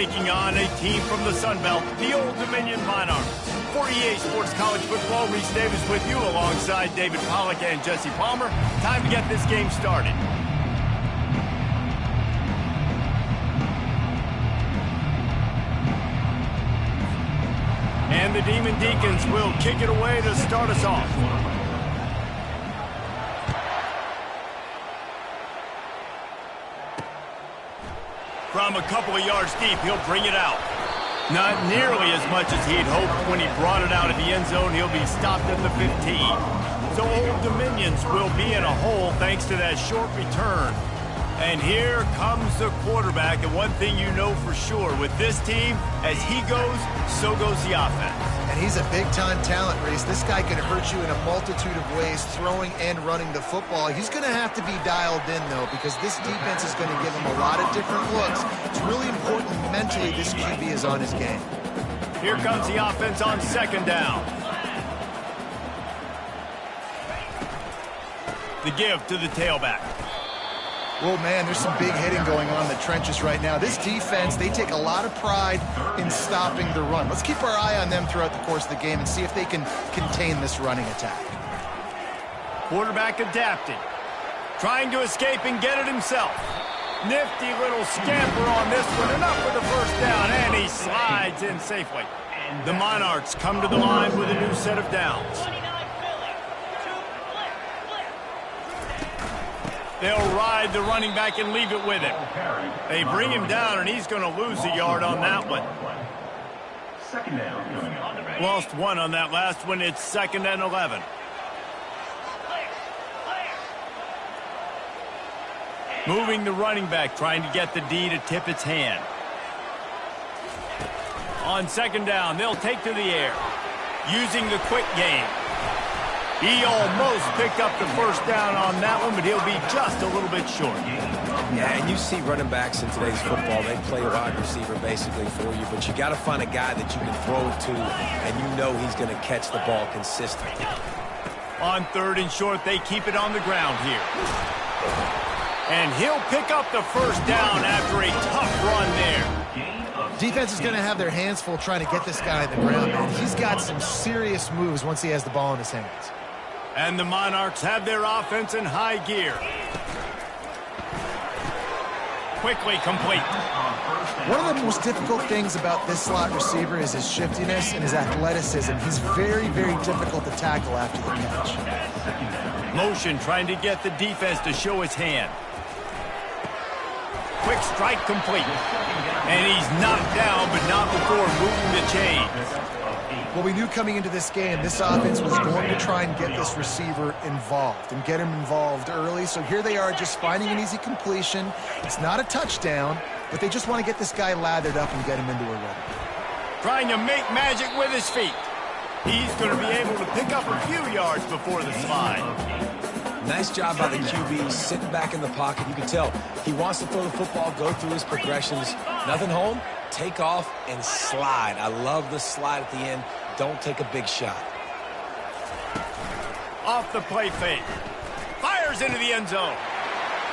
taking on a team from the Sun Belt, the Ole Dominion Monarchs. For EA Sports College Football, Reese Davis with you alongside David Pollack and Jesse Palmer. Time to get this game started. And the Demon Deacons will kick it away to start us off. From a couple of yards deep, he'll bring it out. Not nearly as much as he'd hoped when he brought it out of the end zone. He'll be stopped at the 15. So Ole Dominions will be in a hole thanks to that short return. And here comes the quarterback. And one thing you know for sure, with this team, as he goes, so goes the offense. And he's a big-time talent, Reese. This guy can hurt you in a multitude of ways, throwing and running the football. He's going to have to be dialed in, though, because this defense is going to give him a lot of different looks. It's really important mentally this QB is on his game. Here comes the offense on second down. The give to the tailback. Well, man, there's some big hitting going on in the trenches right now. This defense, they take a lot of pride in stopping the run. Let's keep our eye on them throughout the course of the game and see if they can contain this running attack. Quarterback adapting. Trying to escape and get it himself. Nifty little scamper on this one. Enough for the first down, and he slides in safely. The Monarchs come to the line with a new set of downs. They'll ride the running back and leave it with him. They bring him down, and he's going to lose a yard on that one. Lost one on that last one. It's 2nd and 11. Moving the running back, trying to get the D to tip its hand. On 2nd down, they'll take to the air. Using the quick game. He almost picked up the first down on that one, but he'll be just a little bit short. Yeah, and you see running backs in today's football, they play a wide receiver basically for you, but you got to find a guy that you can throw it to, and you know he's going to catch the ball consistently. On 3rd and short, they keep it on the ground here. And he'll pick up the first down after a tough run there. Defense is going to have their hands full trying to get this guy on the ground, man. He's got some serious moves once he has the ball in his hands. And the Monarchs have their offense in high gear. Quickly complete. One of the most difficult things about this slot receiver is his shiftiness and his athleticism. He's very, very difficult to tackle after the catch. Motion trying to get the defense to show his hand. Quick strike complete. And he's knocked down, but not before moving the chains. Well, we knew coming into this game, this offense was going to try and get this receiver involved and get him involved early. So here they are just finding an easy completion. It's not a touchdown, but they just want to get this guy lathered up and get him into a run. Trying to make magic with his feet. He's going to be able to pick up a few yards before the slide. Nice job by the QB, sitting back in the pocket. You can tell he wants to throw the football, go through his progressions. Nothing home, take off, and slide. I love the slide at the end. Don't take a big shot. Off the play fake. Fires into the end zone.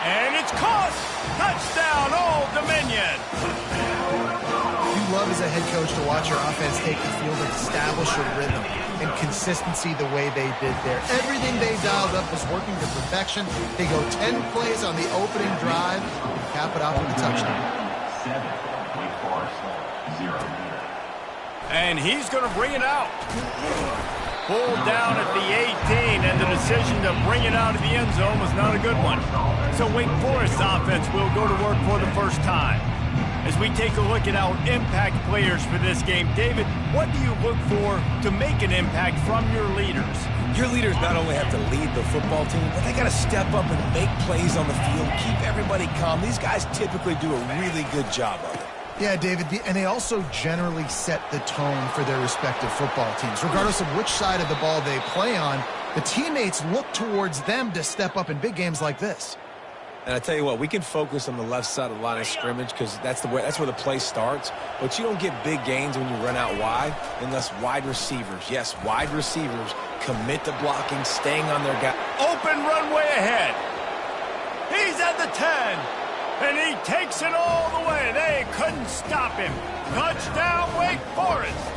And it's caught. Touchdown, Ole Dominion. You love as a head coach to watch your offense take the field and establish a rhythm and consistency the way they did there. Everything they dialed up was working to perfection. They go 10 plays on the opening drive and cap it off with a touchdown. And he's going to bring it out. Pulled down at the 18, and the decision to bring it out of the end zone was not a good one. So Wake Forest's offense will go to work for the first time. As we take a look at our impact players for this game, David, what do you look for to make an impact from your leaders? Your leaders not only have to lead the football team, but they got to step up and make plays on the field, keep everybody calm. These guys typically do a really good job of it. Yeah, David, and they also generally set the tone for their respective football teams. Regardless of which side of the ball they play on, the teammates look towards them to step up in big games like this. And I tell you what, we can focus on the left side of the line of scrimmage because that's where the play starts. But you don't get big gains when you run out wide unless wide receivers, yes, wide receivers, commit to blocking, staying on their guy. Open runway ahead. He's at the 10. And he takes it all the way. They couldn't stop him. Touchdown, Wake Forest.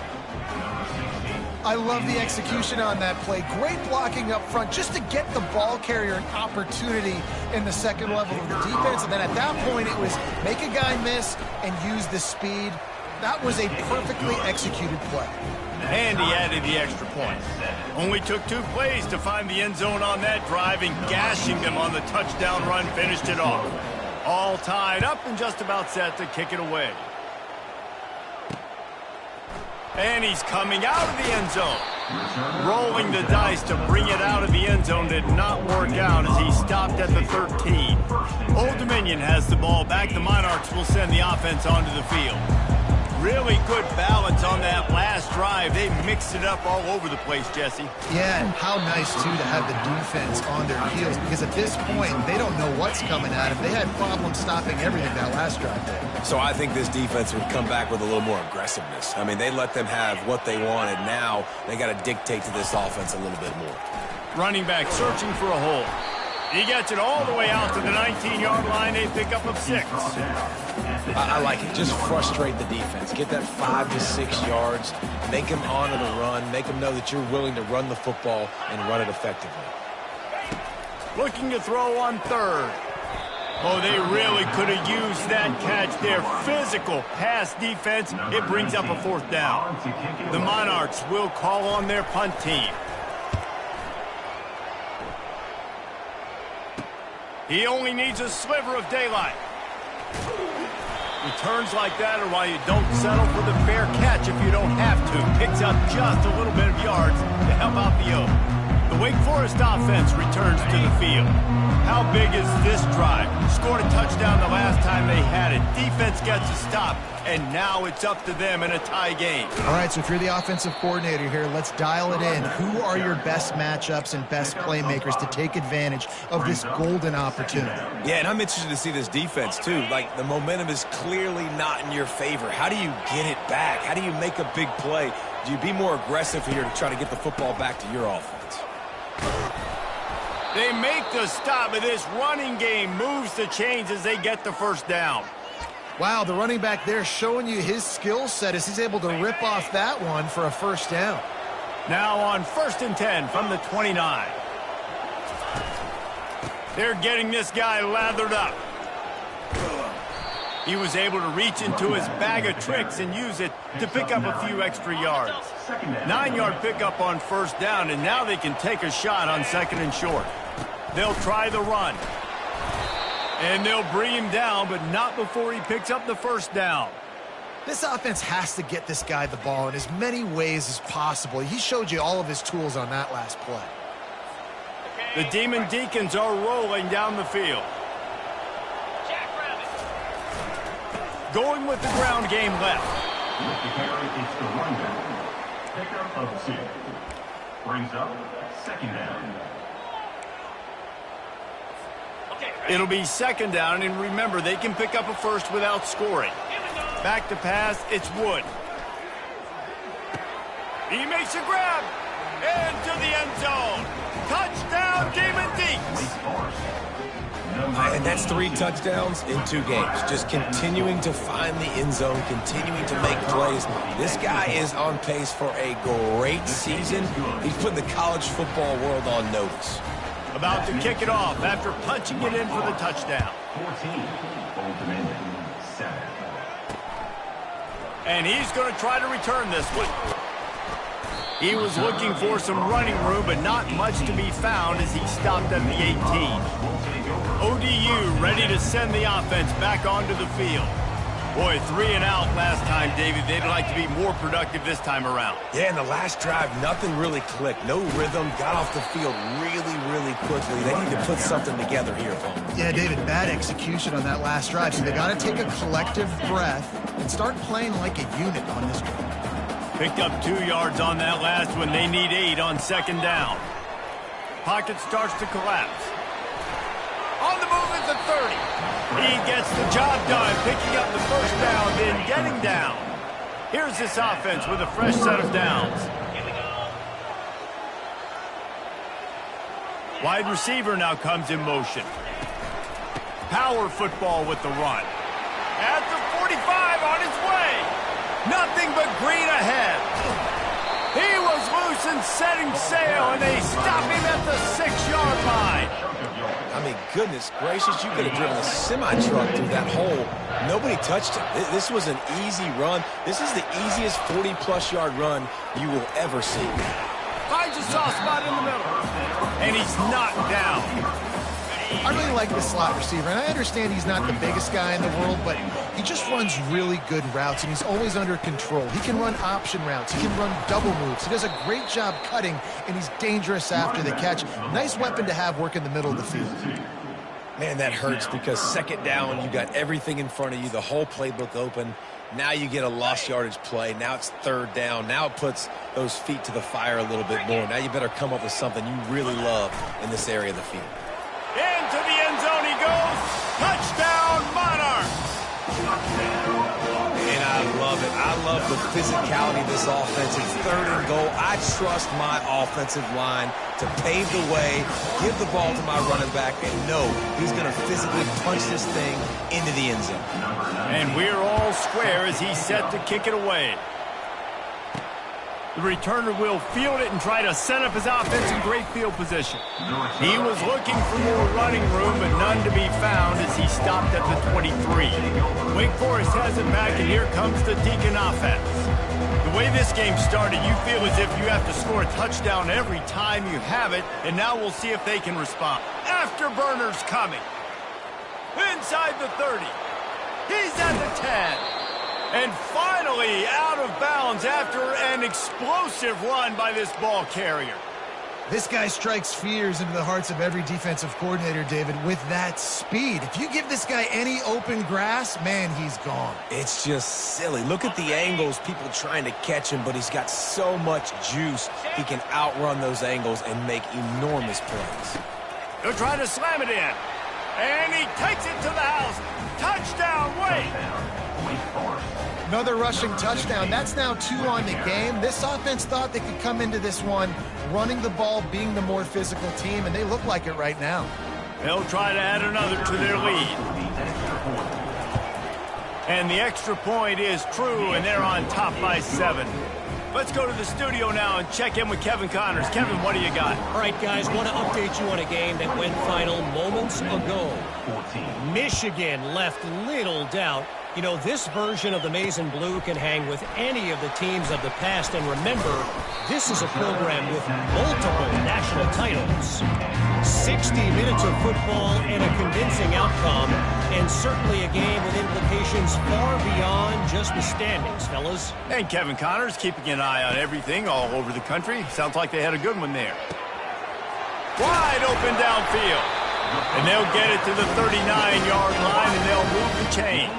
I love the execution on that play. Great blocking up front just to get the ball carrier an opportunity in the second level of the defense. And then at that point, it was make a guy miss and use the speed. That was a perfectly executed play. And he added the extra point. Only took 2 plays to find the end zone on that drive, and gashing them on the touchdown run finished it off. All tied up and just about set to kick it away. And he's coming out of the end zone. Rolling the dice to bring it out of the end zone did not work out as he stopped at the 13. Ole Dominion has the ball back. The Monarchs will send the offense onto the field. Really good balance on that last drive. They mixed it up all over the place, Jesse. Yeah, and how nice, too, to have the defense on their heels, because at this point, they don't know what's coming at them. They had problems stopping everything that last drive there. So I think this defense would come back with a little more aggressiveness. I mean, they let them have what they wanted. Now they got to dictate to this offense a little bit more. Running back searching for a hole. He gets it all the way out to the 19-yard line. A pickup of 6. I like it. Just frustrate the defense. Get that 5 to 6 yards. Make them honor the run. Make them know that you're willing to run the football and run it effectively. Looking to throw on 3rd. Oh, they really could have used that catch there. Physical pass defense. It brings up a 4th down. The Monarchs will call on their punt team. He only needs a sliver of daylight. Returns like that are why you don't settle for the fair catch if you don't have to. Picks up just a little bit of yards to help out the O. The Wake Forest offense returns to the field. How big is this drive? Scored a touchdown the last time they had it. Defense gets a stop, and now it's up to them in a tie game. All right, so if you're the offensive coordinator here, let's dial it in. Who are your best matchups and best playmakers to take advantage of this golden opportunity? Yeah, and I'm interested to see this defense, too. Like, the momentum is clearly not in your favor. How do you get it back? How do you make a big play? Do you be more aggressive here to try to get the football back to your offense? They make the stop, and this running game moves the chains as they get the 1st down. Wow, the running back there showing you his skill set as he's able to rip off that one for a 1st down. Now on 1st and 10 from the 29. They're getting this guy lathered up. He was able to reach into his bag of tricks and use it to pick up a few extra yards. 9-yard pickup on 1st down, and now they can take a shot on 2nd and short. They'll try the run. And they'll bring him down, but not before he picks up the 1st down. This offense has to get this guy the ball in as many ways as possible. He showed you all of his tools on that last play. The Demon Deacons are rolling down the field. Going with the ground game left. With the carry, it's the runback. Pickup of 6. Brings up 2nd down. It'll be 2nd down, and remember, they can pick up a 1st without scoring. Back to pass, it's Wood. He makes a grab into the end zone. Touchdown, Demon Deeks. And that's 3 touchdowns in 2 games. Just continuing to find the end zone, continuing to make plays. This guy is on pace for a great season. He's putting the college football world on notice. About to kick it off after punching it in for the touchdown. 14, Ole Dominion, 7. And he's going to try to return this one. He was looking for some running room, but not much to be found as he stopped at the 18. ODU ready to send the offense back onto the field. Boy, 3 and out last time, David. They'd like to be more productive this time around. Yeah, in the last drive, nothing really clicked. No rhythm, got off the field really quickly. They need to put something together here, Paul. Yeah, David, bad execution on that last drive. So they got to take a collective breath and start playing like a unit on this one. Picked up 2 yards on that last one. They need 8 on 2nd down. Pocket starts to collapse. On the move at the 30. He gets the job done, picking up the 1st down, then getting down. Here's this offense with a fresh set of downs. Wide receiver now comes in motion. power football with the run. At the 45 on his way. Nothing but green ahead. He was loose and setting sail, and they stop him at the 6-yard line. I mean, goodness gracious, you could have driven a semi-truck through that hole. Nobody touched him. This was an easy run. This is the easiest 40-plus yard run you will ever see. Finds a soft spot in the middle. And he's knocked down. I really like this slot receiver, and I understand he's not the biggest guy in the world, but he just runs really good routes, and he's always under control. He can run option routes. He can run double moves. He does a great job cutting, and he's dangerous after the catch. Nice weapon to have work in the middle of the field. Man, that hurts because second down, you got everything in front of you, the whole playbook open. Now you get a lost yardage play. Now it's third down. Now it puts those feet to the fire a little bit more. Now you better come up with something you really love in this area of the field. Into the end zone he goes. Touchdown, Monarchs. And I love it. I love the physicality of this offense. It's third and goal. I trust my offensive line to pave the way, give the ball to my running back, and know he's going to physically punch this thing into the end zone. And we're all square as he's set to kick it away. The returner will field it and try to set up his offense in great field position. He was looking for more running room, but none to be found as he stopped at the 23. Wake Forest has it back, and here comes the Deacon offense. The way this game started, you feel as if you have to score a touchdown every time you have it, and now we'll see if they can respond. Afterburners coming. Inside the 30. He's at the 10. And finally out of bounds after an explosive run by this ball carrier. This guy strikes fears into the hearts of every defensive coordinator, David, with that speed. If you give this guy any open grass, man, he's gone. It's just silly. Look at the angles, people trying to catch him, but he's got so much juice. He can outrun those angles and make enormous plays. He'll try to slam it in. And he takes it to the house. Touchdown, Wake. Another rushing touchdown. That's now 2 on the game. This offense thought they could come into this one running the ball, being the more physical team, and they look like it right now. They'll try to add another to their lead. And the extra point is true, and they're on top by 7. Let's go to the studio now and check in with Kevin Connors. Kevin, what do you got? All right, guys, want to update you on a game that went final moments ago. Michigan left little doubt. You know, this version of the Maize and Blue can hang with any of the teams of the past. And remember, this is a program with multiple national titles. 60 minutes of football and a convincing outcome, and certainly a game with implications far beyond just the standings, fellas. And Kevin Connors keeping an eye on everything all over the country. Sounds like they had a good one there. Wide open downfield. And they'll get it to the 39-yard line, and they'll move the chains.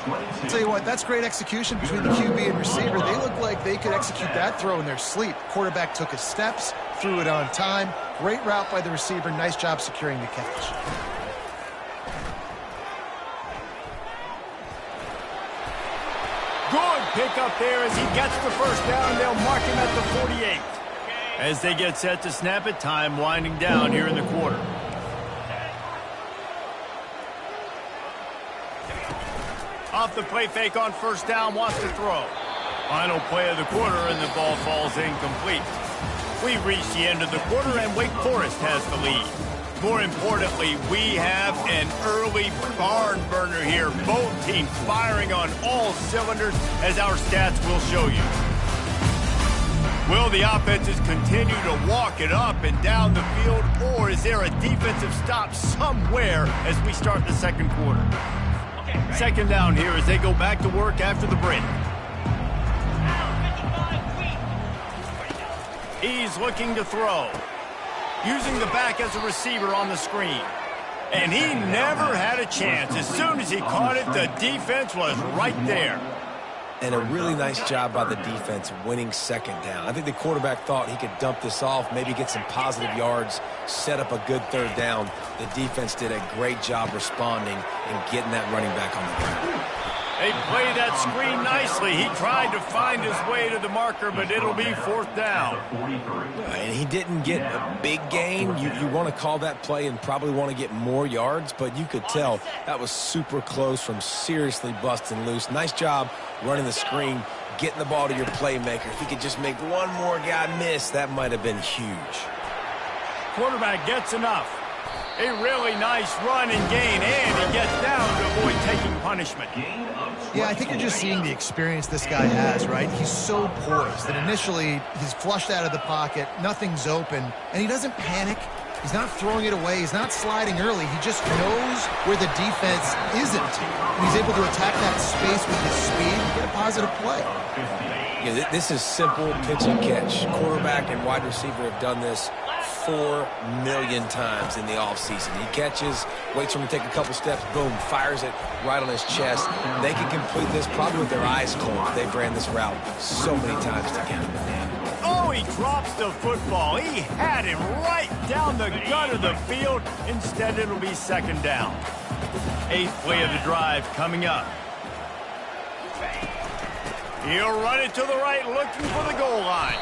I'll tell you what, that's great execution between the QB and receiver. They look like they could execute that throw in their sleep. Quarterback took his steps, threw it on time. Great route by the receiver. Nice job securing the catch. Good pick up there as he gets the first down. They'll mark him at the 48. As they get set to snap it, time winding down here in the quarter. Off the play fake on first down, wants to throw. Final play of the quarter, and the ball falls incomplete. We reach the end of the quarter, and Wake Forest has the lead. More importantly, we have an early barn burner here. Both teams firing on all cylinders, as our stats will show you. Will the offenses continue to walk it up and down the field, or is there a defensive stop somewhere as we start the second quarter? Second down here as they go back to work after the break. He's looking to throw. Using the back as a receiver on the screen. And he never had a chance. As soon as he caught it, the defense was right there. And a really nice job by the defense winning second down. I think the quarterback thought he could dump this off, maybe get some positive yards, set up a good third down. The defense did a great job responding and getting that running back on the ground. They play that screen nicely. He tried to find his way to the marker, but it'll be 4th down. And he didn't get a big gain. You want to call that play and probably want to get more yards, but you could tell that was super close from seriously busting loose. Nice job running the screen, getting the ball to your playmaker. If he could just make one more guy miss, that might have been huge. Quarterback gets enough. A really nice run and gain, and he gets down to avoid taking punishment. Yeah, I think you're just seeing the experience this guy has, right? He's so poised that initially he's flushed out of the pocket, nothing's open, and he doesn't panic. He's not throwing it away. He's not sliding early. He just knows where the defense isn't, and he's able to attack that space with his speed and get a positive play. Yeah, this is simple pitch and catch. Quarterback and wide receiver have done this 4 million times in the offseason. He catches, waits for him to take a couple steps, boom, fires it right on his chest. They can complete this probably with their eyes closed. They've ran this route so many times together. Oh, he drops the football. He had him right down the gut of the field. Instead, it'll be 2nd down. 8th play of the drive coming up. He'll run it to the right, looking for the goal line.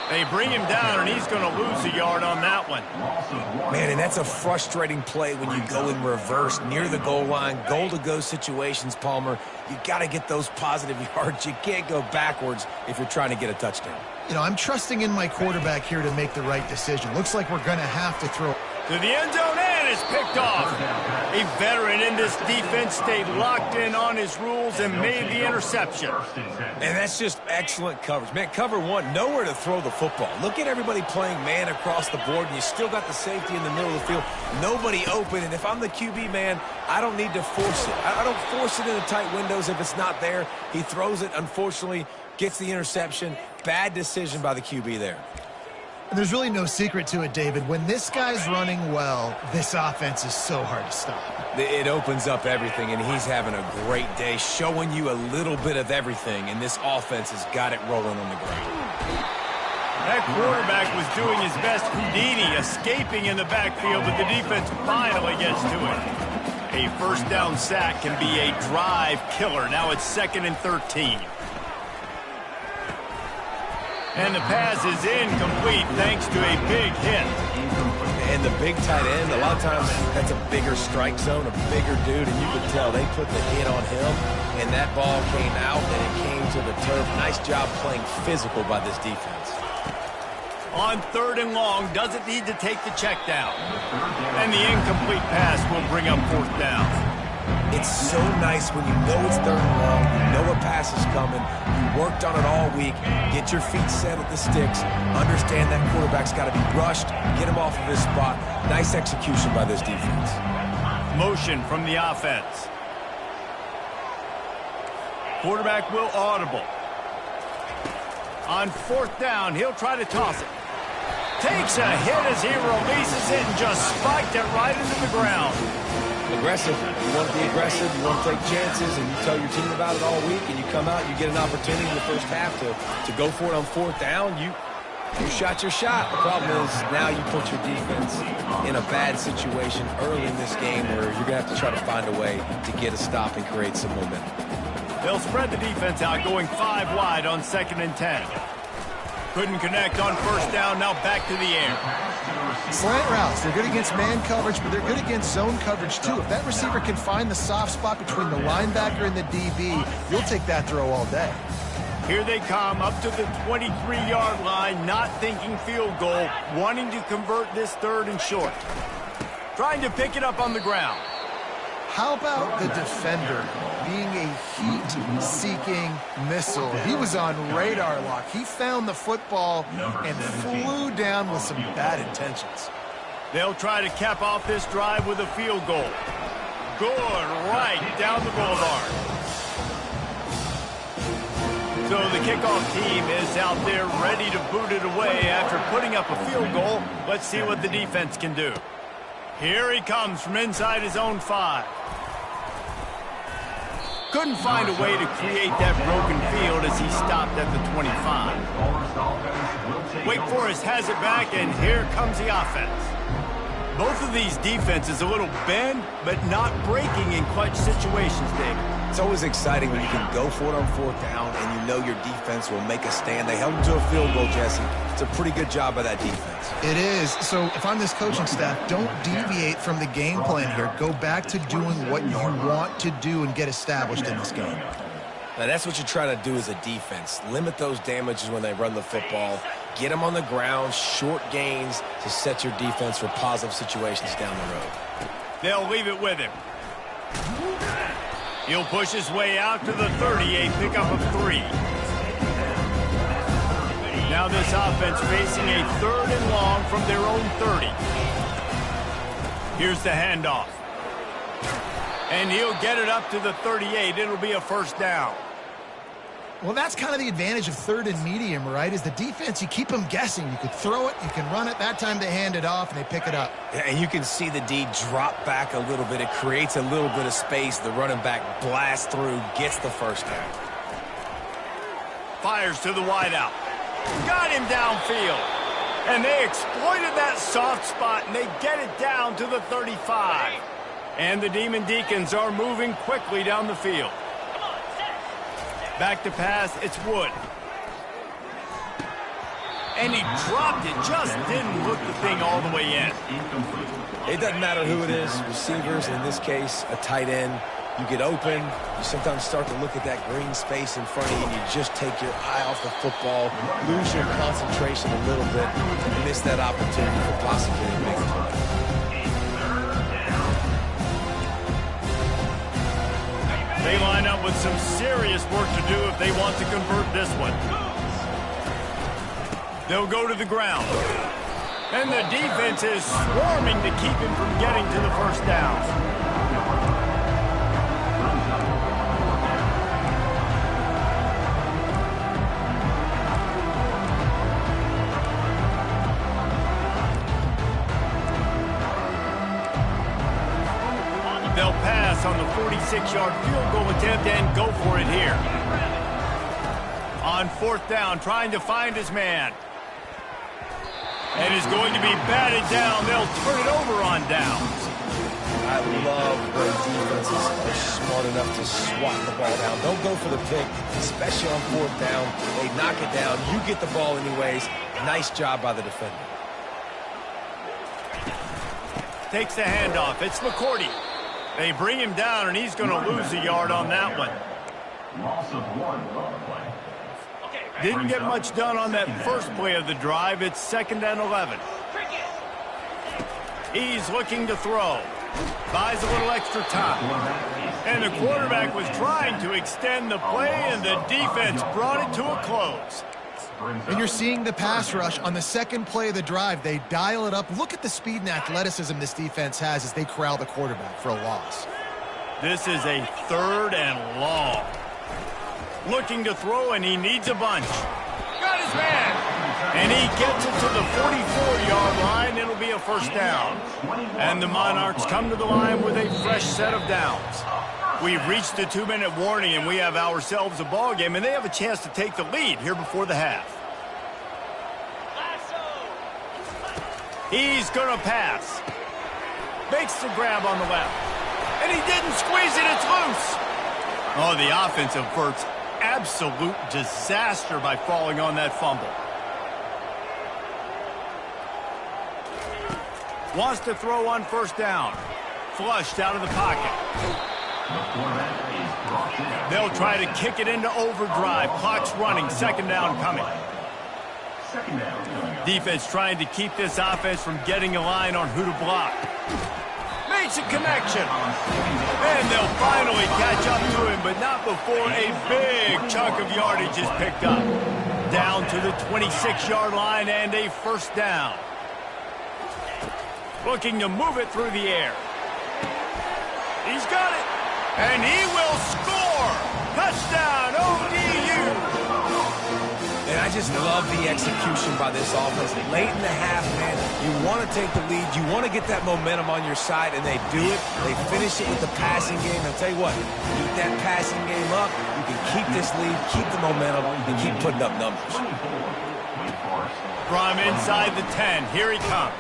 They bring him down, and he's going to lose a yard on that one. Man, and that's a frustrating play when you go in reverse near the goal line, goal-to-go situations, Palmer. You got to get those positive yards. You can't go backwards if you're trying to get a touchdown. You know, I'm trusting in my quarterback here to make the right decision. Looks like we're going to have to throw. To the end zone, and it's picked off. A veteran in this defense stayed locked in on his rules and made the interception. And that's just excellent coverage. Man, cover one, nowhere to throw the football. Look at everybody playing man across the board, and you still got the safety in the middle of the field. Nobody open, and if I'm the QB, man, I don't need to force it. I don't force it into tight windows if it's not there. He throws it, unfortunately, gets the interception. Bad decision by the QB there. And there's really no secret to it, David. When this guy's running well, this offense is so hard to stop. It opens up everything, and he's having a great day, showing you a little bit of everything, and this offense has got it rolling on the ground. That quarterback was doing his best Houdini, escaping in the backfield, but the defense finally gets to it. A 1st down sack can be a drive killer. Now it's 2nd and 13. And the pass is incomplete thanks to a big hit. And the big tight end, a lot of times that's a bigger strike zone, a bigger dude, and you could tell they put the hit on him, and that ball came out and it came to the turf. Nice job playing physical by this defense. On 3rd and long, doesn't need to take the check down. And the incomplete pass will bring up 4th down. It's so nice when you know it's 3rd and long, you know a pass is coming, you worked on it all week, get your feet set at the sticks, understand that quarterback's got to be rushed, get him off of his spot. Nice execution by this defense. Motion from the offense. Quarterback will audible. On 4th down, he'll try to toss it. Takes a hit as he releases it and just spiked it right into the ground. Aggressive. You want to be aggressive. You want to take chances, and you tell your team about it all week, and you come out, you get an opportunity in the first half to go for it on 4th down. You shot your shot. The problem is now you put your defense in a bad situation early in this game where you're going to have to try to find a way to get a stop and create some momentum. They'll spread the defense out, going 5 wide on 2nd and 10. Couldn't connect on 1st down, now back to the air. Slant routes, they're good against man coverage, but they're good against zone coverage too. If that receiver can find the soft spot between the linebacker and the DB, you'll take that throw all day. Here they come up to the 23-yard line, not thinking field goal, wanting to convert this 3rd and short. Trying to pick it up on the ground. How about the defender being a heat-seeking missile? He was on radar lock. He found the football and flew down with some bad intentions. They'll try to cap off this drive with a field goal. Good, right down the boulevard. So the kickoff team is out there ready to boot it away after putting up a field goal. Let's see what the defense can do. Here he comes from inside his own 5. Couldn't find a way to create that broken field as he stopped at the 25. Wake Forest has it back, and here comes the offense. Both of these defenses a little bend, but not breaking in clutch situations, Dave. It's always exciting when you can go for it on 4th down and you know your defense will make a stand. They held them to a field goal, Jesse. It's a pretty good job by that defense. It is. So if I'm this coaching staff, don't deviate from the game plan here. Go back to doing what you want to do and get established in this game. Now, that's what you try to do as a defense. Limit those damages when they run the football. Get them on the ground, short gains to set your defense for positive situations down the road. They'll leave it with him. He'll push his way out to the 38, pickup of 3. Now this offense facing a 3rd and long from their own 30. Here's the handoff. And he'll get it up to the 38. It'll be a 1st down. Well, that's kind of the advantage of 3rd and medium, right? Is the defense, you keep them guessing. You could throw it, you can run it. That time they hand it off and they pick it up. Yeah, and you can see the D drop back a little bit. It creates a little bit of space. The running back blasts through, gets the 1st down. Fires to the wideout. Got him downfield. And they exploited that soft spot, and they get it down to the 35. And the Demon Deacons are moving quickly down the field. Back to pass, it's Wood. And he dropped it, just didn't look the thing all the way in. It doesn't matter who it is, receivers, in this case, a tight end. You get open, you sometimes start to look at that green space in front of you, and you just take your eye off the football, lose your concentration a little bit, and miss that opportunity for possibly a big play. They line up with some serious work to do if they want to convert this one. They'll go to the ground. And the defense is swarming to keep him from getting to the 1st down. They'll pass on the 46-yard field goal attempt and go for it here. On 4th down, trying to find his man. And is going to be batted down. They'll turn it over on downs. I love when defenses are smart enough to swat the ball down. Don't go for the pick, especially on 4th down. They knock it down. You get the ball anyways. Nice job by the defender. Takes the handoff. It's McCourty. They bring him down, and he's going to lose a yard on that one. Loss of 1 on the play. Didn't get much done on that first play of the drive. It's 2nd and 11. He's looking to throw. Buys a little extra time. And the quarterback was trying to extend the play, and the defense brought it to a close. And you're seeing the pass rush on the 2nd play of the drive. They dial it up. Look at the speed and athleticism this defense has as they corral the quarterback for a loss. This is a 3rd and long. Looking to throw, and he needs a bunch. Got his man. And he gets it to the 44-yard line. It'll be a 1st down. And the Monarchs come to the line with a fresh set of downs. We've reached the 2-minute warning, and we have ourselves a ball game, and they have a chance to take the lead here before the half. He's going to pass. Makes the grab on the left. And he didn't squeeze it. It's loose. Oh, the offense averts absolute disaster by falling on that fumble. Wants to throw on 1st down. Flushed out of the pocket. They'll try to kick it into overdrive. Clock's running. 2nd down coming. Defense trying to keep this offense from getting a line on who to block. Makes a connection. And they'll finally catch up to him, but not before a big chunk of yardage is picked up. Down to the 26-yard line and a 1st down. Looking to move it through the air. He's got it. And he will score! Touchdown, ODU! And I just love the execution by this offense. Late in the half, man, you want to take the lead. You want to get that momentum on your side, and they do it. They finish it with the passing game. I'll tell you what, keep that passing game up. You can keep this lead, keep the momentum, and keep putting up numbers. From inside the 10, here he comes.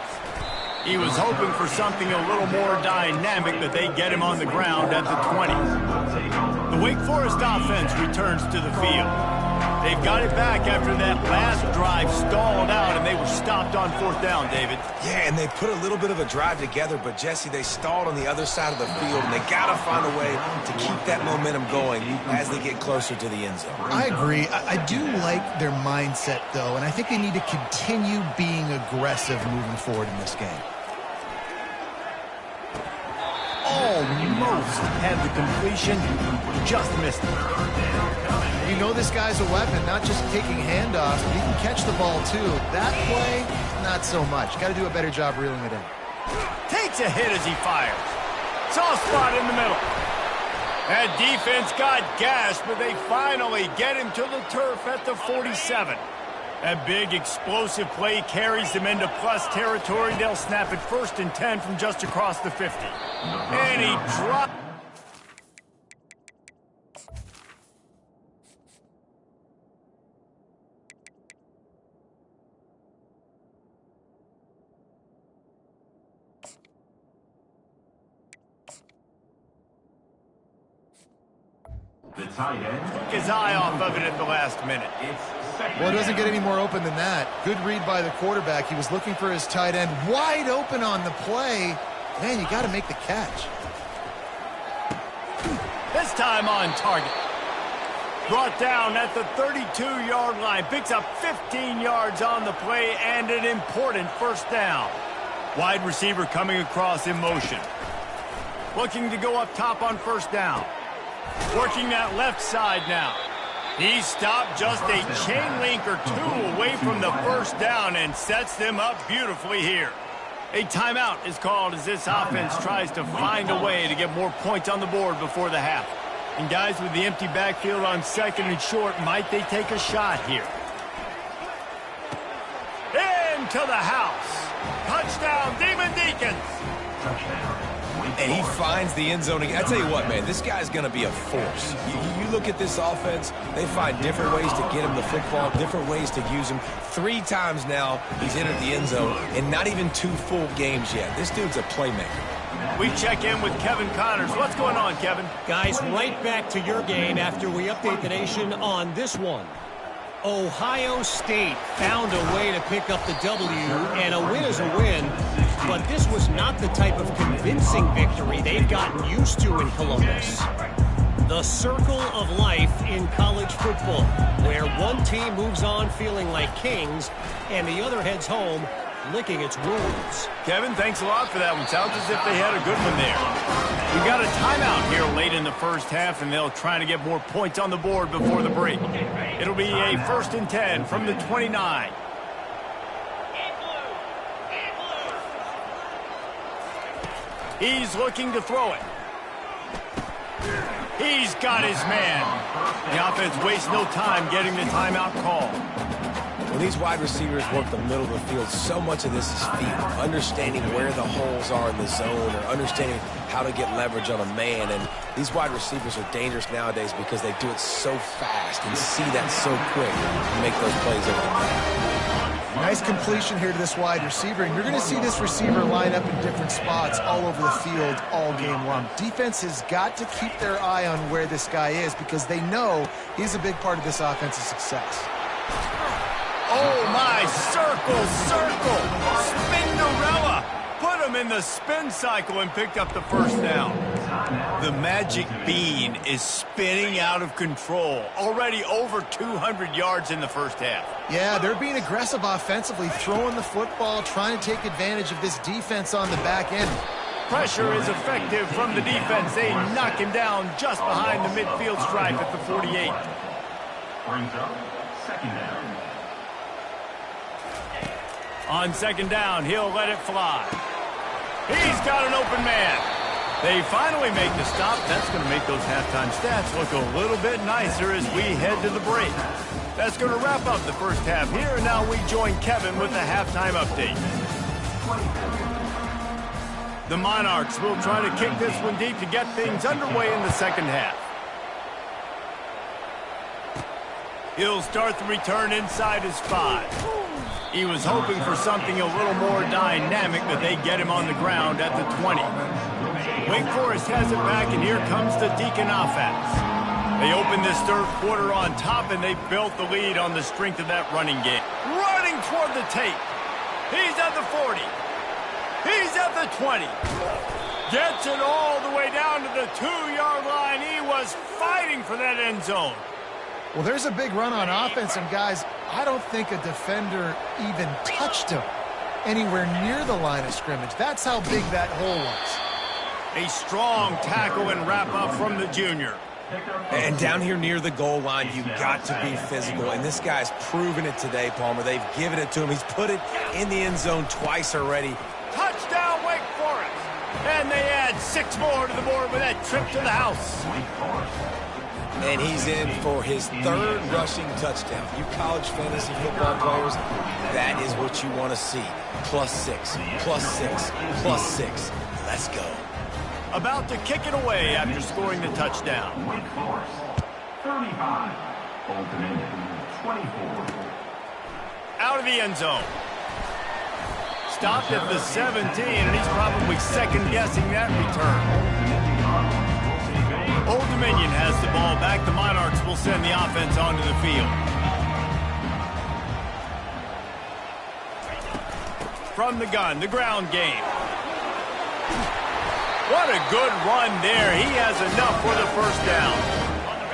He was hoping for something a little more dynamic, but they get him on the ground at the 20. The Wake Forest offense returns to the field. They've got it back after that last drive stalled out, and they were stopped on 4th down, David. Yeah, and they put a little bit of a drive together, but, Jesse, they stalled on the other side of the field, and they got to find a way to keep that momentum going as they get closer to the end zone. I agree. I do like their mindset, though, and I think they need to continue being aggressive moving forward in this game. Almost had the completion, just missed it. You know this guy's a weapon, not just taking handoffs, but he can catch the ball, too. That play, not so much. Got to do a better job reeling it in. Takes a hit as he fires. Soft spot in the middle. That defense got gashed, but they finally get him to the turf at the 47. That big explosive play carries them into plus territory. They'll snap it 1st and 10 from just across the 50. And he dropped. The tight end. Took his eye off of it at the last minute. Well, it doesn't get any more open than that. Good read by the quarterback. He was looking for his tight end wide open on the play. Man, you got to make the catch. This time on target. Brought down at the 32-yard line. Picks up 15 yards on the play and an important 1st down. Wide receiver coming across in motion. Looking to go up top on 1st down. Working that left side now. He stopped just a chain link or two away from the 1st down and sets them up beautifully here. A timeout is called as this offense tries to find a way to get more points on the board before the half. And guys, with the empty backfield on 2nd and short, might they take a shot here? Into the house. Touchdown, Demon Deacons. And he finds the end zone again. I tell you what, man, this guy's going to be a force. You look at this offense, they find different ways to get him the football, different ways to use him. 3 times now he's entered the end zone, and not even 2 full games yet. This dude's a playmaker. We check in with Kevin Connors. What's going on, Kevin? Guys, right back to your game after we update the nation on this one. Ohio State found a way to pick up the W, and a win is a win, but this was not the type of convincing victory they've gotten used to in Columbus. The circle of life in college football, where one team moves on feeling like kings, and the other heads home licking its wounds. Kevin, thanks a lot for that one. Sounds as if they had a good one there. We've got a timeout here late in the 1st half, and they'll try to get more points on the board before the break. It'll be a 1st and 10 from the 29. He's looking to throw it. He's got his man. The offense wastes no time getting the timeout call. When these wide receivers work the middle of the field, so much of this is feel, understanding where the holes are in the zone or understanding how to get leverage on a man. And these wide receivers are dangerous nowadays because they do it so fast and see that so quick and make those plays over the top. Nice completion here to this wide receiver, and you're going to see this receiver line up in different spots all over the field all game long. Defense has got to keep their eye on where this guy is because they know he's a big part of this offense's success. Oh, my, circle, Spinderella. Put him in the spin cycle and picked up the 1st down. The magic bean is spinning out of control. Already over 200 yards in the 1st half. Yeah, they're being aggressive offensively, throwing the football, trying to take advantage of this defense on the back end. Pressure is effective from the defense. They knock him down just behind the midfield stripe at the 48. Brings up 2nd down. On 2nd down, he'll let it fly. He's got an open man. They finally make the stop. That's going to make those halftime stats look a little bit nicer as we head to the break. That's going to wrap up the 1st half here. And now we join Kevin with the halftime update. The Monarchs will try to kick this one deep to get things underway in the 2nd half. He'll start the return inside his 5. He was hoping for something a little more dynamic, but they get him on the ground at the 20. Wake Forest has it back, and here comes the Deacon offense. They opened this third quarter on top, and they built the lead on the strength of that running game. Running toward the tape. He's at the 40. He's at the 20. Gets it all the way down to the 2-yard line. He was fighting for that end zone. Well, there's a big run on offense, and guys, I don't think a defender even touched him anywhere near the line of scrimmage. That's how big that hole was. A strong tackle and wrap-up from the junior. And down here near the goal line, you've got to be physical. And this guy's proven it today, Palmer. They've given it to him. He's put it in the end zone twice already. Touchdown, Wake Forest. And they add 6 more to the board with that trip to the house. And he's in for his 3rd rushing touchdown. You college fantasy football players, that is what you want to see. +6, +6, +6. Let's go. About to kick it away after scoring the touchdown. Wake Forest, 35. Ole Dominion, 24. Out of the end zone. Stopped at the 17, and he's probably second-guessing that return. Ole Dominion has the ball back. The Monarchs will send the offense onto the field. From the gun, the ground game. What a good run there. He has enough for the first down.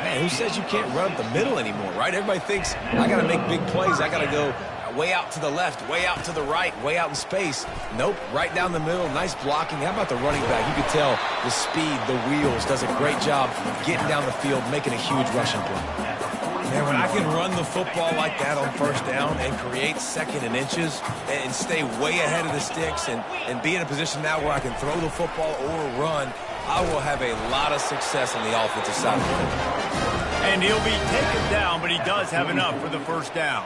Man, who says you can't run up the middle anymore, right? Everybody thinks, I got to make big plays. I got to go way out to the left, way out to the right, way out in space. Nope, right down the middle. Nice blocking. How about the running back? You could tell the speed, the wheels, does a great job getting down the field, making a huge rushing play. Man, when I can run the football like that on first down and create 2nd and inches and stay way ahead of the sticks and be in a position now where I can throw the football or run, I will have a lot of success on the offensive side of the ball. And he'll be taken down, but he does have enough for the first down.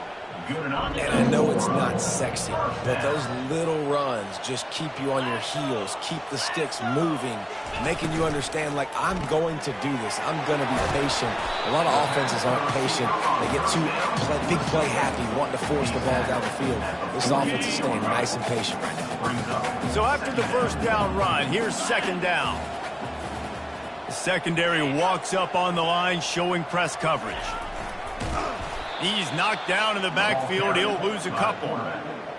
And I know it's not sexy, but those little runs just keep you on your heels, keep the sticks moving, making you understand, like, I'm going to do this. I'm going to be patient. A lot of offenses aren't patient. They get too big play happy, wanting to force the ball down the field. This offense is staying nice and patient right now. So after the first down run, here's 2nd down. The secondary walks up on the line, showing press coverage. He's knocked down in the backfield. He'll lose a couple.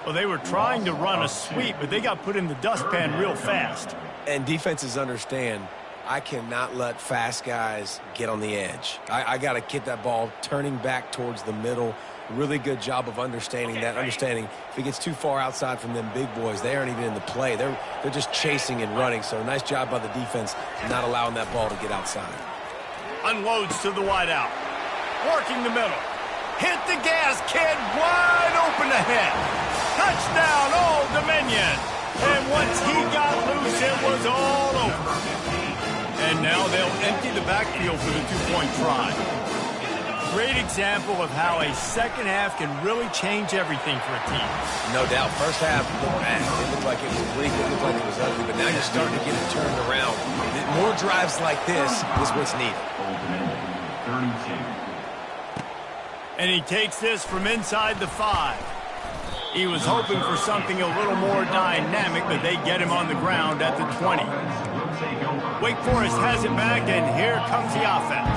Well, they were trying to run a sweep, but they got put in the dustpan real fast. And defenses understand, I cannot let fast guys get on the edge. I got to get that ball turning back towards the middle. Really good job of understanding that. Understanding if it gets too far outside from them big boys, they aren't even in the play. They're just chasing and running. So nice job by the defense not allowing that ball to get outside. Unloads to the wideout. Working the middle. Hit the gas, kid. Wide open ahead. Touchdown, Ole Dominion. And once he got loose, it was all over. And now they'll empty the backfield for the 2-point try. Great example of how a second half can really change everything for a team. No doubt. First half, it looked like it was bleak. It looked like it was ugly. But now you're starting to get it turned around. More drives like this is what's needed. 32. And he takes this from inside the 5. He was hoping for something a little more dynamic, but they get him on the ground at the 20. Wake Forest has it back, and here comes the offense.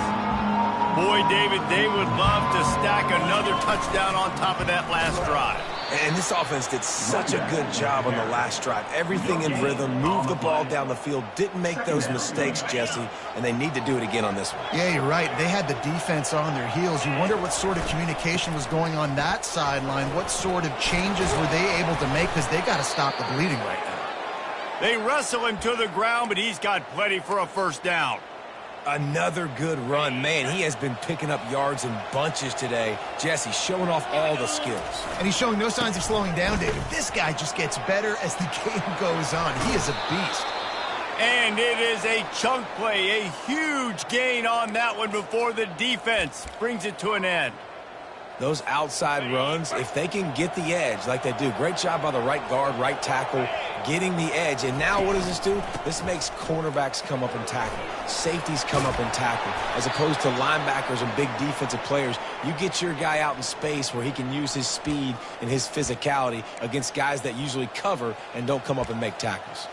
Boy, David, they would love to stack another touchdown on top of that last drive. And this offense did such a good job on the last drive. Everything in rhythm, moved the ball down the field, didn't make those mistakes, Jesse, and they need to do it again on this one. Yeah, you're right. They had the defense on their heels. You wonder what sort of communication was going on that sideline. What sort of changes were they able to make, because they got to stop the bleeding right now. They wrestle him to the ground, but he's got plenty for a first down. Another good run. Man, he has been picking up yards in bunches today. Jesse showing off all the skills. And he's showing no signs of slowing down, David. This guy just gets better as the game goes on. He is a beast. And it is a chunk play, a huge gain on that one before the defense brings it to an end. Those outside runs, if they can get the edge like they do, great job by the right guard, right tackle, getting the edge. And now what does this do? This makes cornerbacks come up and tackle. Safeties come up and tackle. As opposed to linebackers and big defensive players, you get your guy out in space where he can use his speed and his physicality against guys that usually cover and don't come up and make tackles.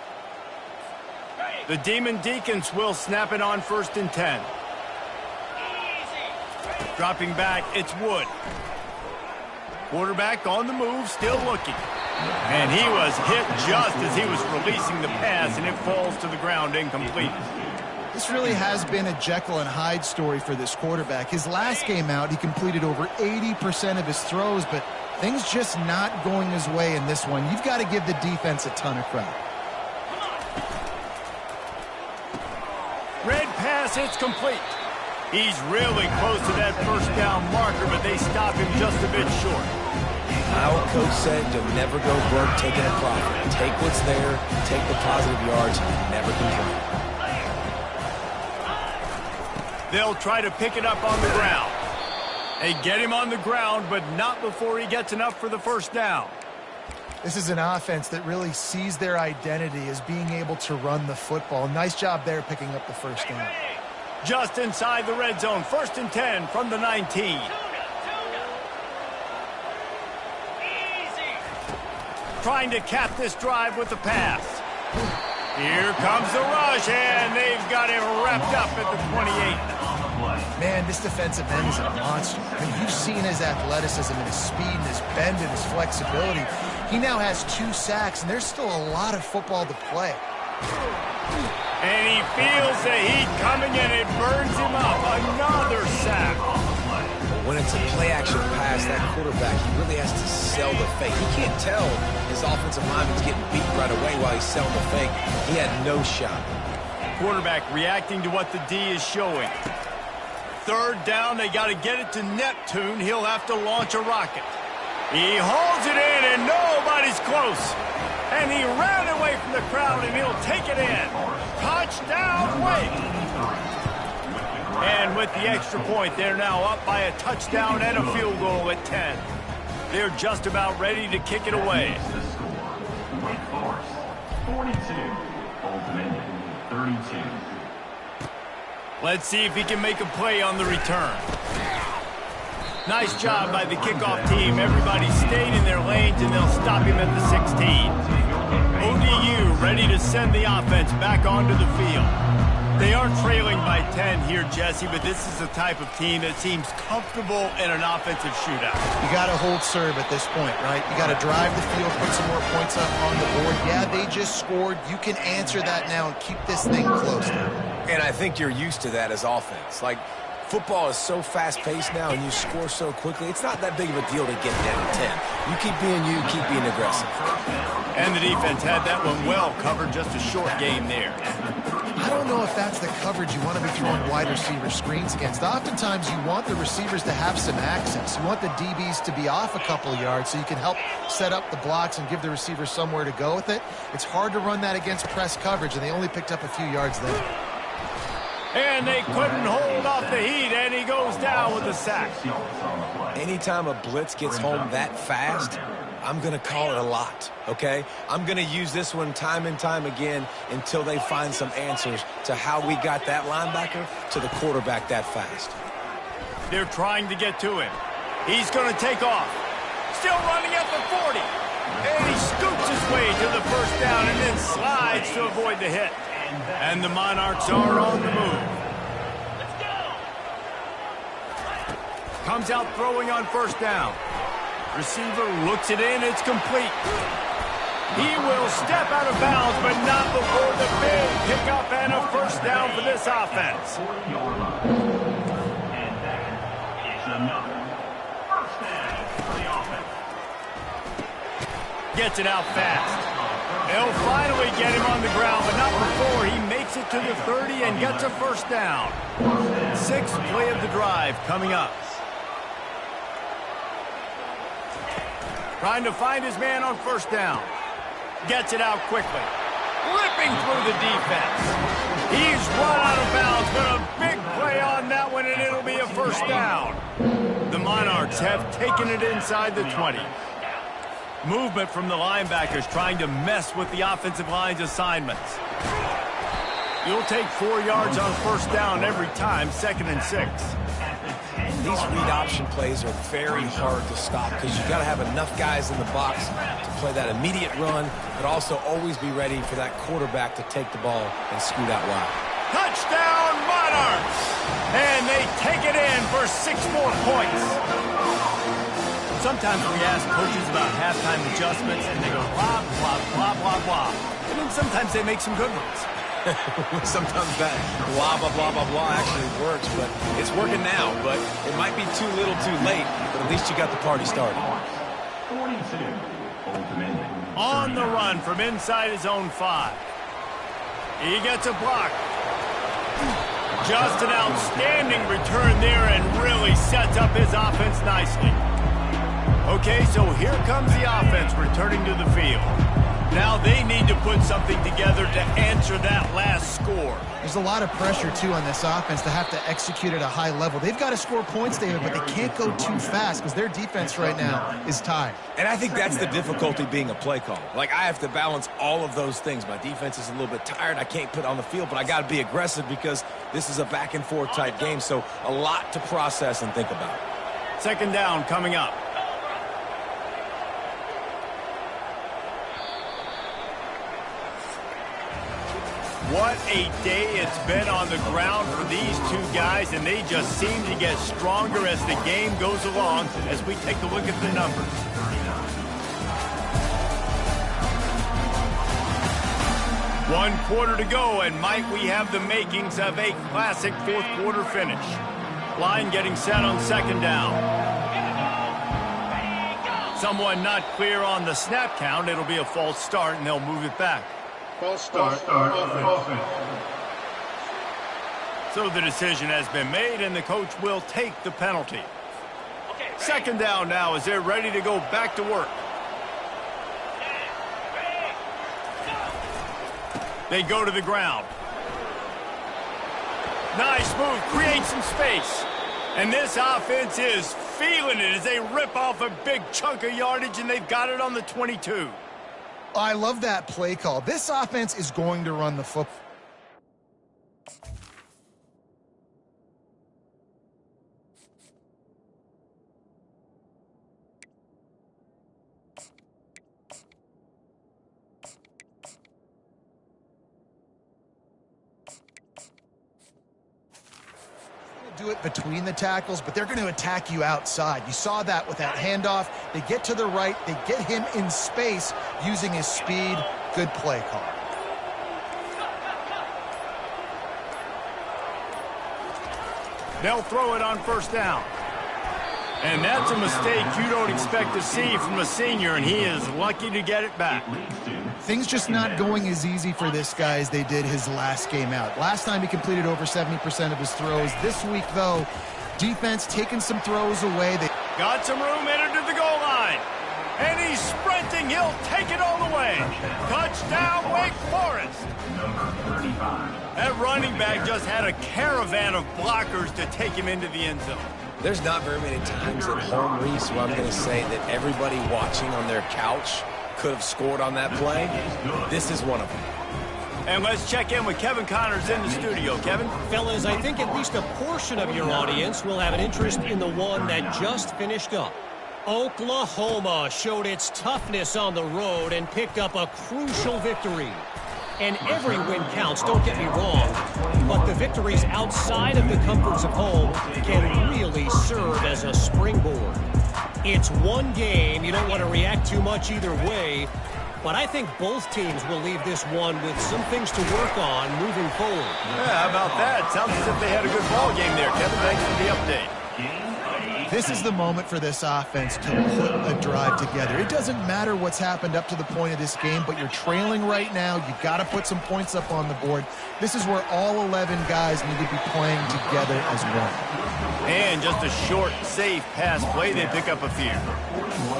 The Demon Deacons will snap it on 1st and 10. Dropping back, it's Wood. Quarterback on the move, still looking. And he was hit just as he was releasing the pass, and it falls to the ground incomplete. This really has been a Jekyll and Hyde story for this quarterback. His last game out, he completed over 80% of his throws, but things just not going his way in this one. You've got to give the defense a ton of credit. Red pass, it's complete. He's really close to that first down marker, but they stop him just a bit short. My old coach said you'll never go broke taking a profit. Take what's there, take the positive yards, never complain. They'll try to pick it up on the ground. They get him on the ground, but not before he gets enough for the first down. This is an offense that really sees their identity as being able to run the football. Nice job there picking up the first down. Just inside the red zone, 1st and 10 from the 19. Trying to cap this drive with the pass. Here comes the rush, and they've got him wrapped up at the 28. Man, this defensive end is a monster. I mean, you've seen his athleticism and his speed and his bend and his flexibility. He now has 2 sacks, and there's still a lot of football to play. And he feels the heat coming, and it burns him up. Another sack. When it's a play-action pass, that quarterback, he really has to sell the fake. He can't tell his offensive lineman's getting beat right away while he's selling the fake. He had no shot. Quarterback reacting to what the D is showing. 3rd down, they got to get it to Neptune. He'll have to launch a rocket. He holds it in, and nobody's close. And he ran away from the crowd, and he'll take it in. Touchdown, Wake. And with the extra point, they're now up by a touchdown and a field goal at 10. They're just about ready to kick it away. Wake Forest, 42. Ole Dominion, 32. Let's see if he can make a play on the return. Nice job by the kickoff team. Everybody stayed in their lanes, and they'll stop him at the 16. ODU ready to send the offense back onto the field. They are trailing by 10 here, Jesse, but this is the type of team that seems comfortable in an offensive shootout. You got to hold serve at this point, right? You got to drive the field, put some more points up on the board. Yeah, they just scored. You can answer that now and keep this thing close. And I think you're used to that as offense. Like, football is so fast-paced now, and you score so quickly, it's not that big of a deal to get down 10. You keep being you, keep being aggressive. And the defense had that one well covered, just a short game there. I don't know if that's the coverage you want to be throwing wide receiver screens against. Oftentimes, you want the receivers to have some access. You want the DBs to be off a couple of yards so you can help set up the blocks and give the receiver somewhere to go with it. It's hard to run that against press coverage, and they only picked up a few yards there. And they couldn't hold off the heat, and he goes down with a sack. Anytime a blitz gets home that fast, I'm going to call it a lot, okay? I'm going to use this one time and time again until they find some answers to how we got that linebacker to the quarterback that fast. They're trying to get to him. He's going to take off. Still running at the 40. And he scoops his way to the first down and then slides to avoid the hit. And the Monarchs are on the move. Comes out throwing on first down. Receiver looks it in. It's complete. He will step out of bounds, but not before the big pickup and a first down for this offense. And that is another first down for the offense. Gets it out fast. They'll finally get him on the ground, but not before he makes it to the 30 and gets a first down. 6th play of the drive coming up. Trying to find his man on first down. Gets it out quickly. Ripping through the defense. He's run out of bounds, but a big play on that one, and it'll be a first down. The Monarchs have taken it inside the 20. Movement from the linebackers trying to mess with the offensive line's assignments. You'll take 4 yards on first down every time, 2nd and 6. These read option plays are very hard to stop because you got to have enough guys in the box to play that immediate run, but also always be ready for that quarterback to take the ball and scoot out wide. Touchdown, Monarchs! And they take it in for 6 more points. Sometimes we ask coaches about halftime adjustments, and they go blah, blah, blah, blah, blah. And then sometimes they make some good ones. Sometimes that blah, blah, blah, blah, blah actually works, but it's working now. But it might be too little too late, but at least you got the party started. 42, Ole Dominion. On the run from inside his own 5. He gets a block. Just an outstanding return there and really sets up his offense nicely. Okay, so here comes the offense returning to the field. Now they need to put something together to answer that last score. There's a lot of pressure, too, on this offense to have to execute at a high level. They've got to score points, David, but they can't go too fast because their defense right now is tired. And I think that's the difficulty being a play caller. Like, I have to balance all of those things. My defense is a little bit tired. I can't put on the field, but I got to be aggressive because this is a back-and-forth type game, so a lot to process and think about. 2nd down coming up. What a day it's been on the ground for these 2 guys, and they just seem to get stronger as the game goes along as we take a look at the numbers. One quarter to go, and might we have the makings of a classic 4th quarter finish. Line getting set on 2nd down. Someone not clear on the snap count. It'll be a false start, and they'll move it back. False start, offense. So the decision has been made, and the coach will take the penalty. 2nd down now as they're ready to go back to work. They go to the ground. Nice move, create some space. And this offense is feeling it as they rip off a big chunk of yardage, and they've got it on the 22. I love that play call. This offense is going to run the football. Do it between the tackles, but they're going to attack you outside. You saw that with that handoff. They get to the right. They get him in space using his speed. Good play call. They'll throw it on 1st down. And that's a mistake you don't expect to see from a senior, and he is lucky to get it back. Things just not going as easy for this guy as they did his last game out. Last time he completed over 70% of his throws. This week, though, defense taking some throws away. They got some room, entered to the goal line. And he's sprinting. He'll take it all the way. Touchdown, Wake Forest. Number 35. That running back just had a caravan of blockers to take him into the end zone. There's not very many times at home, Reese, where I'm going to say that everybody watching on their couch could have scored on that play. This is one of them. And let's check in with Kevin Connors in the studio. Kevin? Fellas, I think at least a portion of your audience will have an interest in the one that just finished up. Oklahoma showed its toughness on the road and picked up a crucial victory. And every win counts, don't get me wrong, but the victories outside of the comforts of home can really serve as a springboard. It's one game, you don't want to react too much either way, but I think both teams will leave this one with some things to work on moving forward. Yeah, how about that? Sounds as if they had a good ball game there, Kevin. Thanks for the update. This is the moment for this offense to put a drive together. It doesn't matter what's happened up to the point of this game, but you're trailing right now. You've got to put some points up on the board. This is where all 11 guys need to be playing together as one. And just a short, safe pass play. They pick up a few.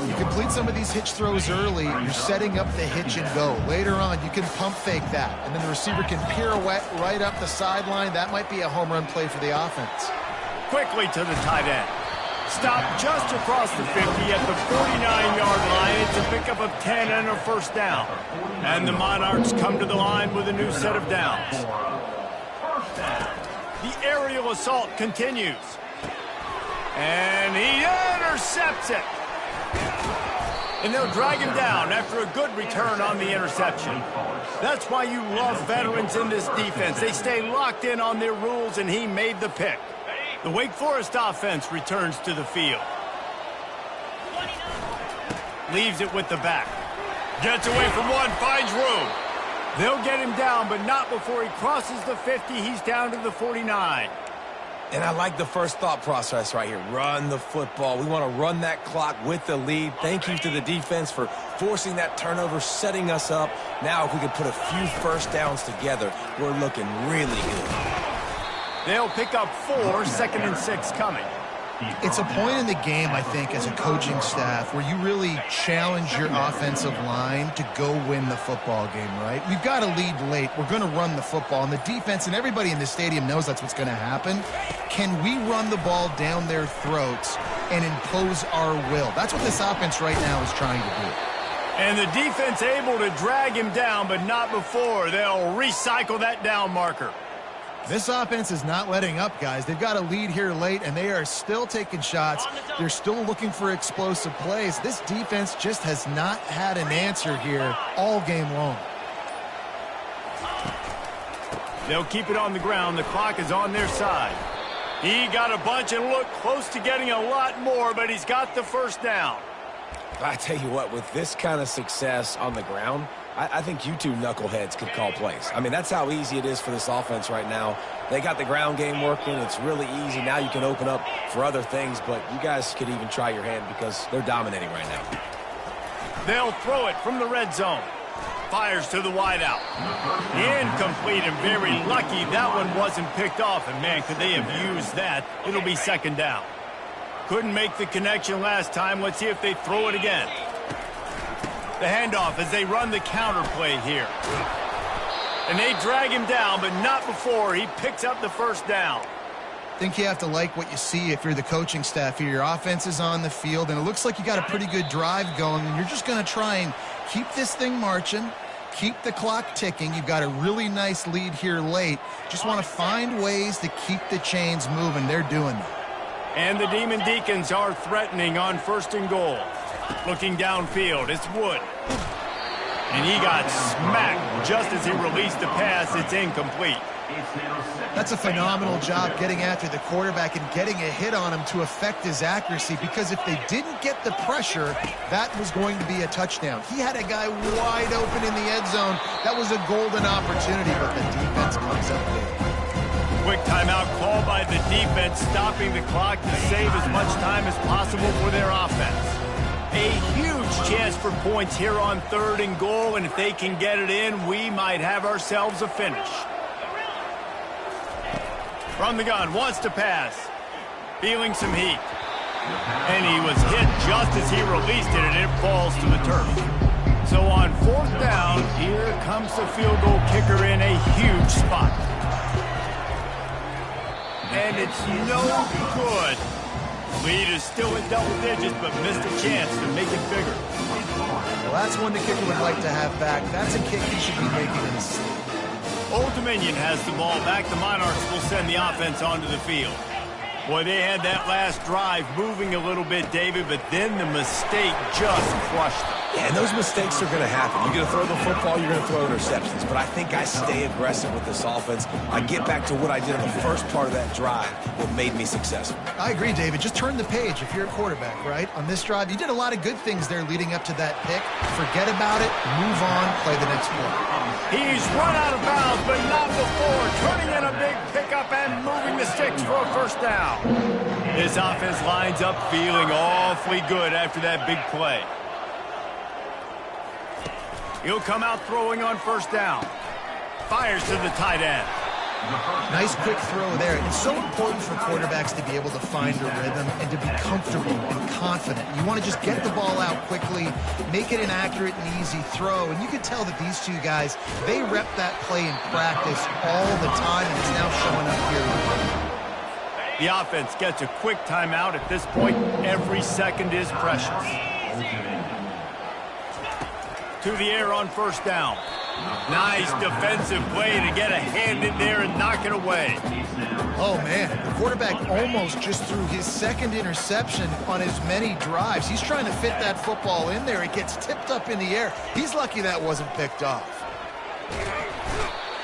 You complete some of these hitch throws early, you're setting up the hitch and go. Later on, you can pump fake that, and then the receiver can pirouette right up the sideline. That might be a home run play for the offense. Quickly to the tight end. Stopped just across the 50 at the 49-yard line. It's a pickup of 10 and a first down. And the Monarchs come to the line with a new set of downs. The aerial assault continues. And he intercepts it. And they'll drag him down after a good return on the interception. That's why you love veterans in this defense. They stay locked in on their rules, and he made the pick. The Wake Forest offense returns to the field. Leaves it with the back. Gets away from one, finds room. They'll get him down, but not before he crosses the 50. He's down to the 49. And I like the first thought process right here. Run the football. We want to run that clock with the lead. Thank you to the defense for forcing that turnover, setting us up. Now if we can put a few first downs together, we're looking really good. They'll pick up 4, 2nd and 6 coming. It's a point in the game, I think, as a coaching staff where you really challenge your offensive line to go win the football game, right? We've got to lead late. We're going to run the football. And the defense and everybody in the stadium knows that's what's going to happen. Can we run the ball down their throats and impose our will? That's what this offense right now is trying to do. And the defense able to drag him down, but not before. They'll recycle that down marker. This offense is not letting up, guys. They've got a lead here late, and they are still taking shots. They're still looking for explosive plays. This defense just has not had an answer here all game long. They'll keep it on the ground. The clock is on their side. He got a bunch and looked close to getting a lot more, but he's got the first down. I tell you what, with this kind of success on the ground, I think you two knuckleheads could call plays. I mean, that's how easy it is for this offense right now. They got the ground game working. It's really easy. Now you can open up for other things, but you guys could even try your hand because they're dominating right now. They'll throw it from the red zone. Fires to the wideout. Incomplete and very lucky that one wasn't picked off. And, man, could they have used that? It'll be 2nd down. Couldn't make the connection last time. Let's see if they throw it again. The handoff as they run the counter play here. And they drag him down, but not before he picks up the first down. I think you have to like what you see if you're the coaching staff here. Your offense is on the field, and it looks like you got a pretty good drive going, and you're just going to try and keep this thing marching, keep the clock ticking. You've got a really nice lead here late. Just want to find ways to keep the chains moving. They're doing that. And the Demon Deacons are threatening on 1st and goal. Looking downfield, it's Wood. And he got smacked just as he released the pass. It's incomplete. That's a phenomenal job getting after the quarterback and getting a hit on him to affect his accuracy, because if they didn't get the pressure, that was going to be a touchdown. He had a guy wide open in the end zone. That was a golden opportunity, but the defense comes up big. Quick timeout called by the defense, stopping the clock to save as much time as possible for their offense. A huge chance for points here on 3rd and goal, and if they can get it in, we might have ourselves a finish. From the gun, wants to pass. Feeling some heat. And he was hit just as he released it, and it falls to the turf. So on 4th down, here comes the field goal kicker in a huge spot. And it's no good. Lead is still in double digits, but missed a chance to make it bigger. Well, that's one the kicker would like to have back. That's a kick he should be making in his sleep. Ole Dominion has the ball back. The Monarchs will send the offense onto the field. Boy, they had that last drive moving a little bit, David, but then the mistake just crushed them. Yeah, and those mistakes are going to happen. You're going to throw the football, you're going to throw interceptions. But I think I stay aggressive with this offense. I get back to what I did in the first part of that drive, what made me successful. I agree, David. Just turn the page if you're a quarterback, right? On this drive, you did a lot of good things there leading up to that pick. Forget about it, move on, play the next play. He's run out of bounds, but not before. Turning in a big pickup and moving the sticks for a first down. This offense lines up feeling awfully good after that big play. He'll come out throwing on 1st down. Fires to the tight end. Nice quick throw there. It's so important for quarterbacks to be able to find a rhythm and to be comfortable and confident. You want to just get the ball out quickly, make it an accurate and easy throw. And you can tell that these two guys, they rep that play in practice all the time, and it's now showing up here. The offense gets a quick timeout. At this point, every second is precious. To the air on first down. Nice defensive play to get a hand in there and knock it away. Oh, man. The quarterback almost just threw his second interception on as many drives. He's trying to fit that football in there. It gets tipped up in the air. He's lucky that wasn't picked off.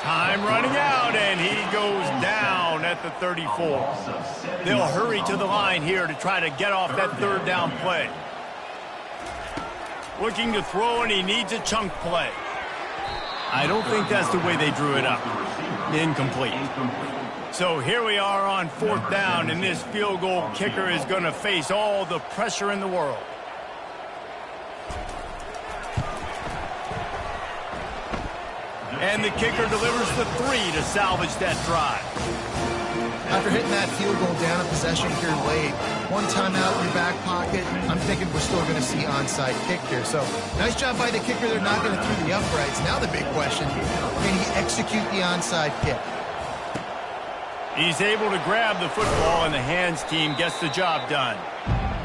Time running out, and he goes down at the 34. They'll hurry to the line here to try to get off that third down play. Looking to throw, and he needs a chunk play. I don't think that's the way they drew it up. Incomplete. So here we are on fourth down, and this field goal kicker is going to face all the pressure in the world. And the kicker delivers the 3 to salvage that drive. After hitting that field goal down a possession here late, one timeout in your back pocket, I'm thinking we're still going to see onside kick here. So nice job by the kicker. They're not going to through the uprights. Now the big question, can he execute the onside kick? He's able to grab the football, and the hands team gets the job done.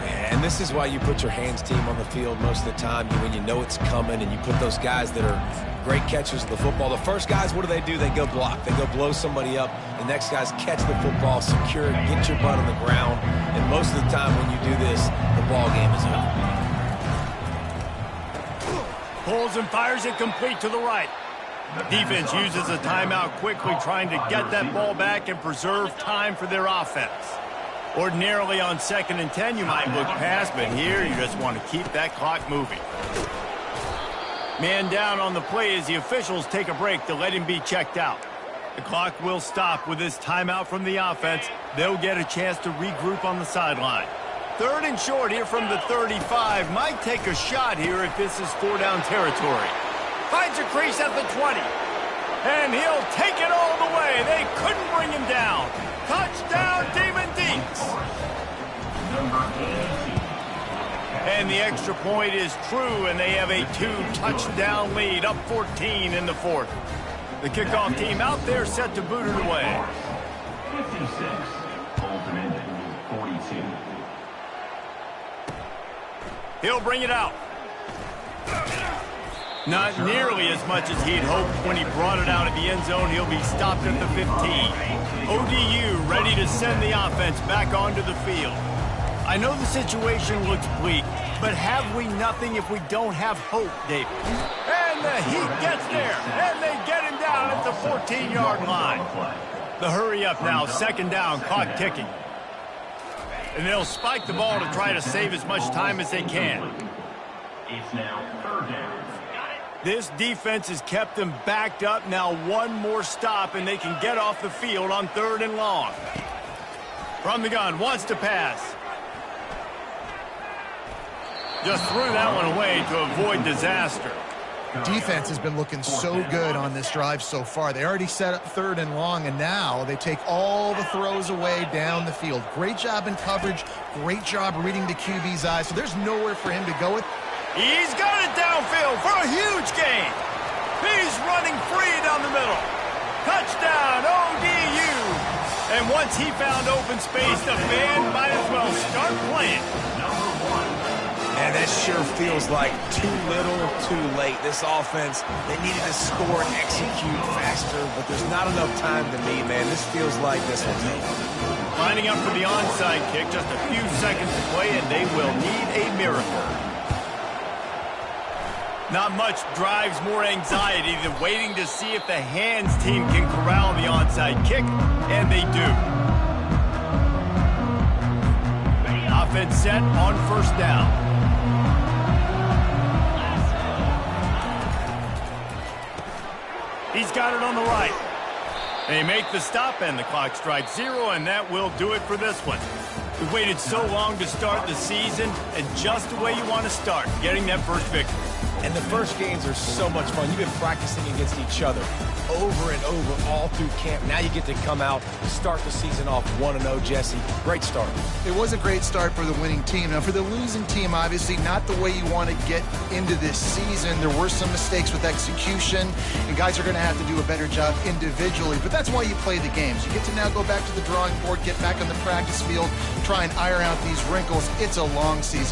And this is why you put your hands team on the field most of the time, when you know it's coming, and you put those guys that are great catchers of the football. The first guys, what do? They go block. They go blow somebody up. The next guys catch the football, secure it, get your butt on the ground. And most of the time when you do this, the ball game is over. Pulls and fires it complete to the right. Defense uses a timeout quickly, trying to get that ball back and preserve time for their offense. Ordinarily on 2nd and 10, you might look past, but here you just want to keep that clock moving. Man down on the play as the officials take a break to let him be checked out. The clock will stop with this timeout from the offense. They'll get a chance to regroup on the sideline. 3rd and short here from the 35. Might take a shot here if this is 4-down territory. Finds a crease at the 20. And he'll take it all the way. They couldn't bring him down. Touchdown, Demon Deeks. And the extra point is true, and they have a 2-touchdown lead, up 14 in the 4th. The kickoff team out there set to boot it away. 56, Ole Dominion, 42. He'll bring it out. Not nearly as much as he'd hoped when he brought it out of the end zone. He'll be stopped at the 15. ODU ready to send the offense back onto the field. I know the situation looks bleak, but have we nothing if we don't have hope, David? And the Heat gets there, and they get him down at the 14-yard line. The hurry up now, 2nd down, clock ticking. And they'll spike the ball to try to save as much time as they can. It's now 3rd down. This defense has kept them backed up. Now one more stop, and they can get off the field on 3rd and long. From the gun, wants to pass. Just threw that one away to avoid disaster. Defense has been looking so good on this drive so far. They already set up 3rd and long, and now they take all the throws away down the field. Great job in coverage. Great job reading the QB's eyes. So there's nowhere for him to go with. He's got it downfield for a huge gain. He's running free down the middle. Touchdown, ODU. And once he found open space, the band might as well start playing. And that sure feels like too little, too late. This offense, they needed to score and execute faster, but there's not enough time to me, man. This feels like this will take. Lining up for the onside kick, just a few seconds to play, and they will need a miracle. Not much drives more anxiety than waiting to see if the hands team can corral the onside kick, and they do. Offense set on 1st down. He's got it on the right. They make the stop, and the clock strikes 0, and that will do it for this one. We waited so long to start the season, and just the way you want to start, getting that first victory. And the first games are so much fun. You've been practicing against each other over and over all through camp. Now you get to come out and start the season off 1-0, Jesse. Great start. It was a great start for the winning team. Now, for the losing team, obviously not the way you want to get into this season. There were some mistakes with execution, and guys are going to have to do a better job individually. But that's why you play the games. You get to now go back to the drawing board, get back on the practice field, try and iron out these wrinkles. It's a long season.